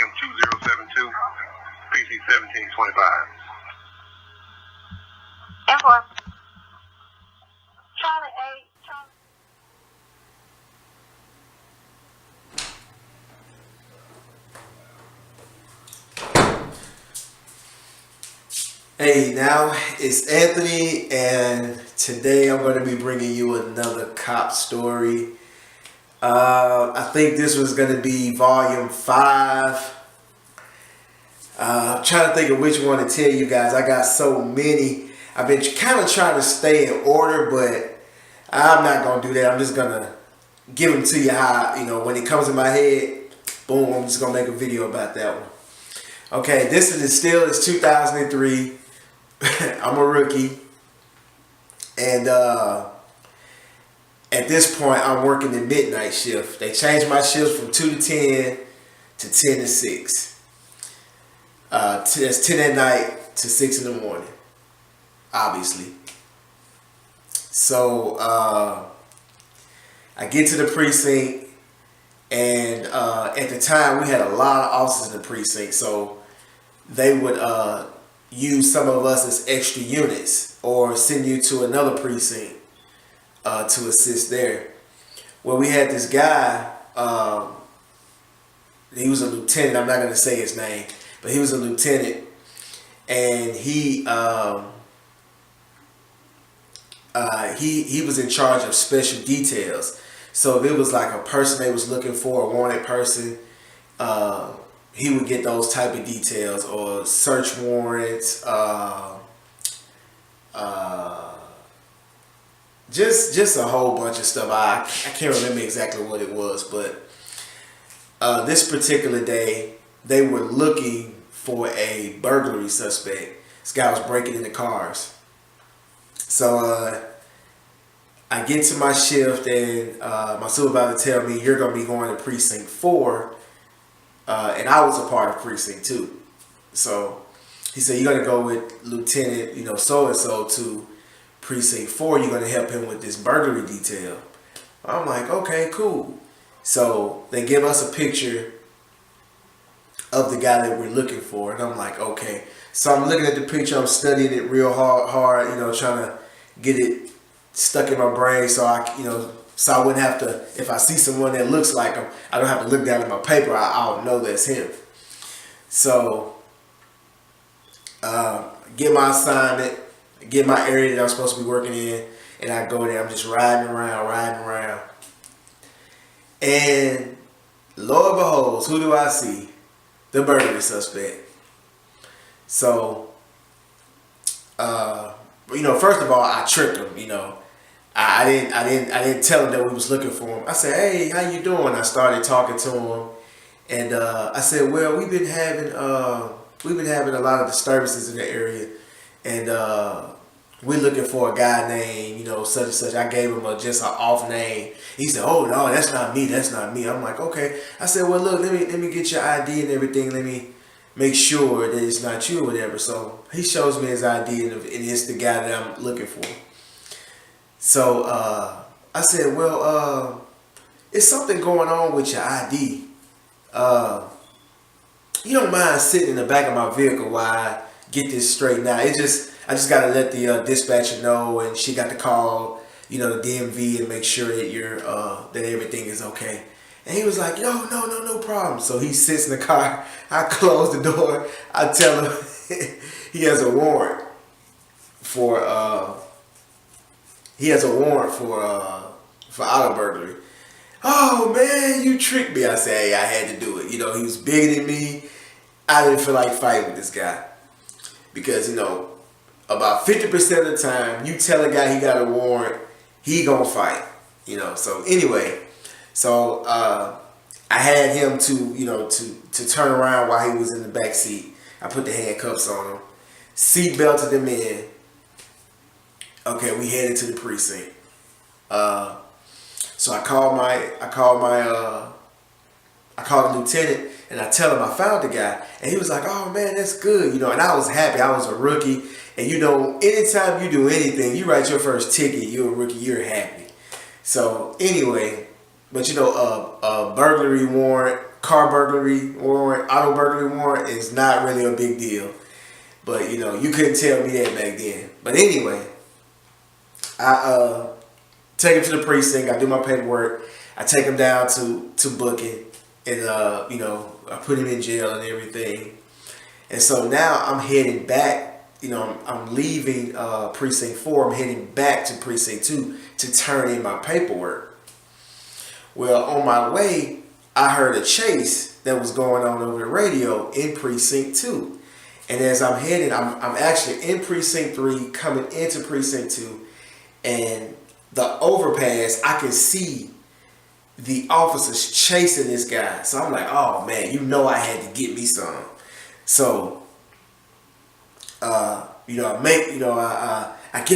volume 2072, PC 1725. Airport. Charlie 8, Charlie. Hey, now it's Anthony, and today I'm going to be bringing you another cop story. I think this was going to be volume 5. I'm trying to think of which one to tell you guys. I got so many. I've been kind of trying to stay in order, but I'm not going to do that. I'm just going to give them to you how, when it comes in my head, boom, I'm just going to make a video about that one. Okay, this is 2003. I'm a rookie, and at this point I'm working the midnight shift. They changed my shifts from 2 to 10 to 10 to 6. That's 10 at night to 6 in the morning, obviously. So I get to the precinct, and at the time we had a lot of officers in the precinct, so they would use some of us as extra units or send you to another precinct to assist there. Well, we had this guy, he was a lieutenant. I'm not going to say his name, but he was a lieutenant, and he was in charge of special details. So if it was like a person they was looking for, a wanted person, he would get those type of details, or search warrants, just a whole bunch of stuff. I can't remember exactly what it was, but this particular day they were looking for a burglary suspect. This guy was breaking into cars. So I get to my shift, and my supervisor tell me, you're gonna be going to precinct 4. And I was a part of precinct 2. So he said, you're going to go with Lieutenant, so-and-so to precinct 4. You're going to help him with this burglary detail. I'm like, okay, cool. So they give us a picture of the guy that we're looking for. And I'm like, okay. So I'm looking at the picture. I'm studying it real hard, trying to get it stuck in my brain so so I wouldn't have to, if I see someone that looks like him, I don't have to look down at my paper. I'll know that's him. So, get my assignment, get my area that I'm supposed to be working in, and I go there. I'm just riding around. And lo and behold, who do I see? The burglary suspect. So, first of all, I tricked him, I didn't tell him that we was looking for him. I said, hey, how you doing? I started talking to him, and I said, well, we've been having a lot of disturbances in the area, and we're looking for a guy named, such and such. I gave him just an off name. He said, oh no, that's not me. I'm like, okay. I said, well, look, let me get your ID and everything. Let me make sure that it's not you or whatever. So he shows me his ID, and it's the guy that I'm looking for. So I said, well, it's something going on with your ID. You don't mind sitting in the back of my vehicle while I get this straightened out. I just gotta let the dispatcher know, and she got to call, the DMV and make sure that that everything is okay. And he was like, no problem. So he sits in the car. I close the door. I tell him he has a warrant for auto burglary. Oh man, you tricked me. I said, hey, I had to do it. He was bigger than me. I didn't feel like fighting with this guy because about 50% of the time you tell a guy he got a warrant, he gonna fight. So anyway, so I had him to turn around while he was in the back seat. I put the handcuffs on him, seat belted him in. Okay, we headed to the precinct. So I called the lieutenant, and I tell him I found the guy, and he was like, "Oh man, that's good," and I was happy. I was a rookie, and anytime you do anything, you write your first ticket, you're a rookie, you're happy. So anyway, But burglary warrant, car burglary warrant, auto burglary warrant is not really a big deal. But you couldn't tell me that back then. But anyway, I take him to the precinct. I do my paperwork. I take him down to booking, and I put him in jail and everything. And so now I'm heading back. I'm leaving precinct 4. I'm heading back to precinct 2 to turn in my paperwork. Well, on my way, I heard a chase that was going on over the radio in precinct 2. And as I'm heading, I'm actually in precinct 3, coming into precinct 2, and the overpass, I can see the officers chasing this guy. So I'm like, oh man, I had to get me some. So, I get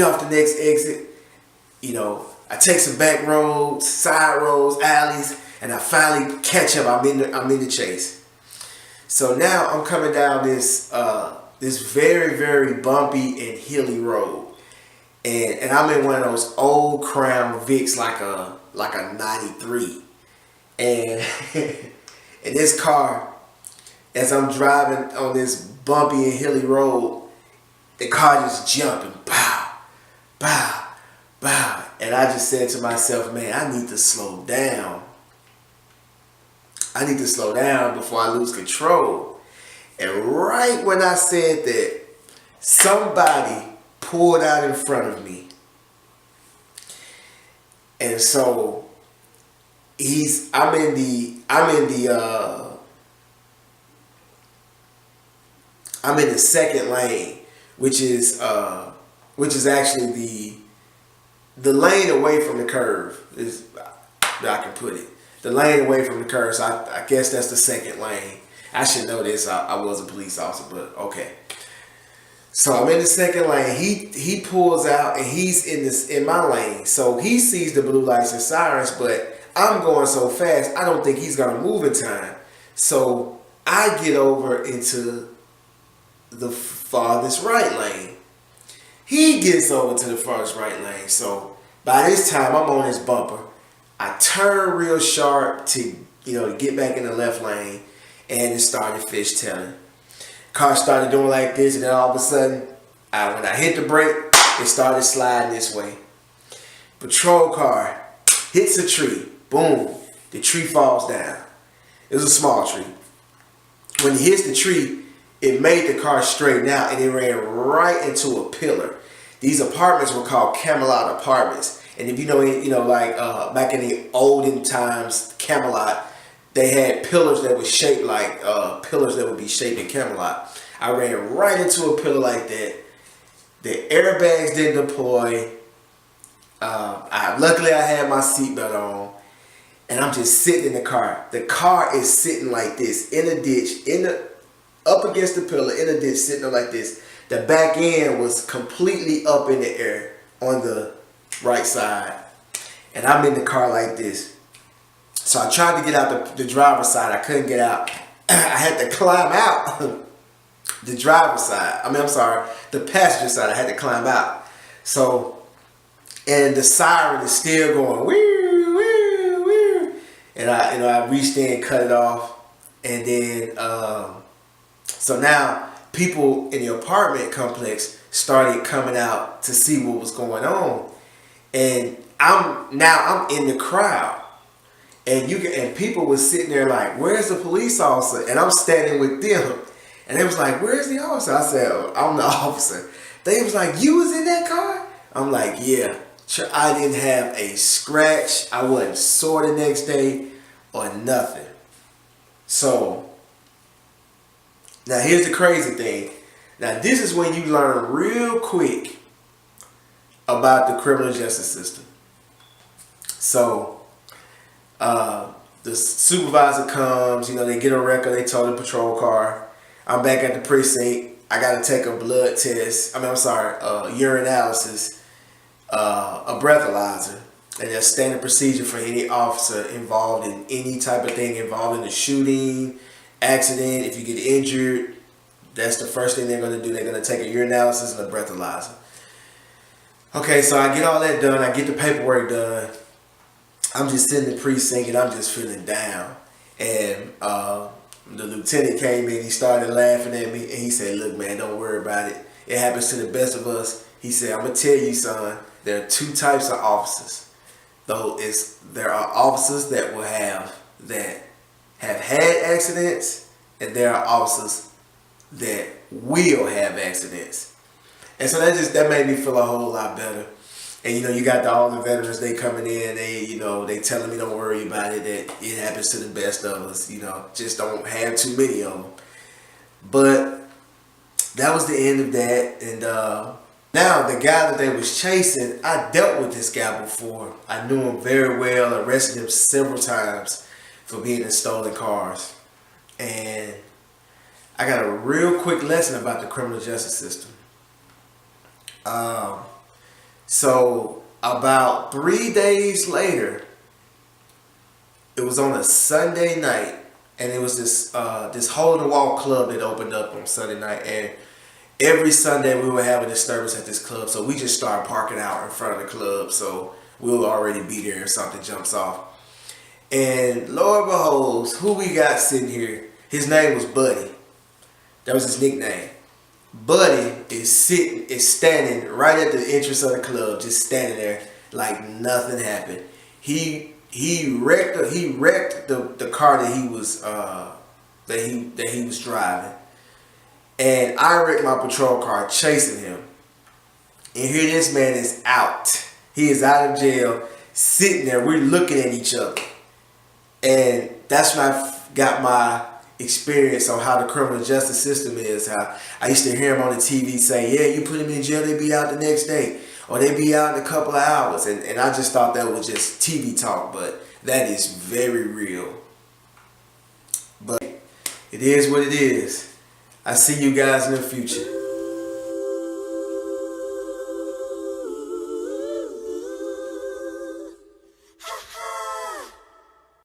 off the next exit. I take some back roads, side roads, alleys, and I finally catch up. I'm in the chase. So now I'm coming down this very, very bumpy and hilly road, and I'm in one of those old Crown Vics, like a 93, and in this car, as I'm driving on this bumpy and hilly road, the car just jumping, bow, bow, bow, and I just said to myself, man, I need to slow down. I need to slow down before I lose control. And right when I said that, somebody pulled out in front of me. And so I'm in the second lane, which is actually the lane away from the curve, is I can put it. The lane away from the curve, so I guess that's the second lane. I should know this. I was a police officer, but okay. So I'm in the second lane. He pulls out and he's in my lane. So he sees the blue lights and sirens, but I'm going so fast, I don't think he's gonna move in time. So I get over into the farthest right lane. He gets over to the farthest right lane. So by this time I'm on his bumper. I turned real sharp to get back in the left lane, and it started fishtailing. Car started doing like this, and then all of a sudden, when I hit the brake, it started sliding this way. Patrol car hits a tree. Boom. The tree falls down. It was a small tree. When it hits the tree, it made the car straighten out, and it ran right into a pillar. These apartments were called Camelot Apartments. And if back in the olden times, Camelot, they had pillars that were shaped like pillars that would be shaped in Camelot. I ran right into a pillar like that. The airbags didn't deploy. Luckily, I had my seatbelt on, and I'm just sitting in the car. The car is sitting like this in a ditch, up against the pillar in a ditch, sitting up like this. The back end was completely up in the air on the right side, and I'm in the car like this. So I tried to get out the driver's side. I couldn't get out. I had to climb out the driver's side. The passenger side. I had to climb out. So, and the siren is still going, woo, woo, woo. And I reached in and cut it off. And then, so now people in the apartment complex started coming out to see what was going on. And I'm in the crowd, and people were sitting there like, "Where's the police officer?" And I'm standing with them, and they was like, "Where's the officer?" I said, "Oh, I'm the officer." They was like, "You was in that car?" I'm like, "Yeah." I didn't have a scratch. I wasn't sore the next day or nothing. So now here's the crazy thing. Now this is when you learn real quick about the criminal justice system. So the supervisor comes, they get a record, they tow the patrol car. I'm back at the precinct. I got to take a blood test. Urinalysis, a breathalyzer, and that's standard procedure for any officer involved in any type of thing involving a shooting, accident. If you get injured, that's the first thing they're going to do. They're going to take a urinalysis and a breathalyzer. Okay, so I get all that done. I get the paperwork done. I'm just sitting in the precinct and I'm just feeling down. And the lieutenant came in, he started laughing at me, and he said, "Look, man, don't worry about it. It happens to the best of us." He said, "I'm gonna tell you, son, there are two types of officers. There are officers that have had accidents, and there are officers that will have accidents." And so that made me feel a whole lot better. And you got all the veterans, they coming in, they telling me don't worry about it, that it happens to the best of us, just don't have too many of them. But that was the end of that. And now the guy that they was chasing, I dealt with this guy before. I knew him very well, arrested him several times for being in stolen cars. And I got a real quick lesson about the criminal justice system. So about 3 days later, it was on a Sunday night, and it was this hole in the wall club that opened up on Sunday night, and every Sunday we would have a disturbance at this club, so we just started parking out in front of the club, so we'll already be there if something jumps off. And lo and behold, who we got sitting here? His name was Buddy. That was his nickname. Buddy is standing right at the entrance of the club, just standing there like nothing happened. He wrecked the car that he was driving, and I wrecked my patrol car chasing him. And here this man is out. He is out of jail, sitting there. We're looking at each other, and that's when I got my experience on how the criminal justice system is. How I used to hear him on the TV say, "Yeah, you put him in jail, they be out the next day, or they be out in a couple of hours." And I just thought that was just TV talk, but that is very real. But it is what it is. I see you guys in the future.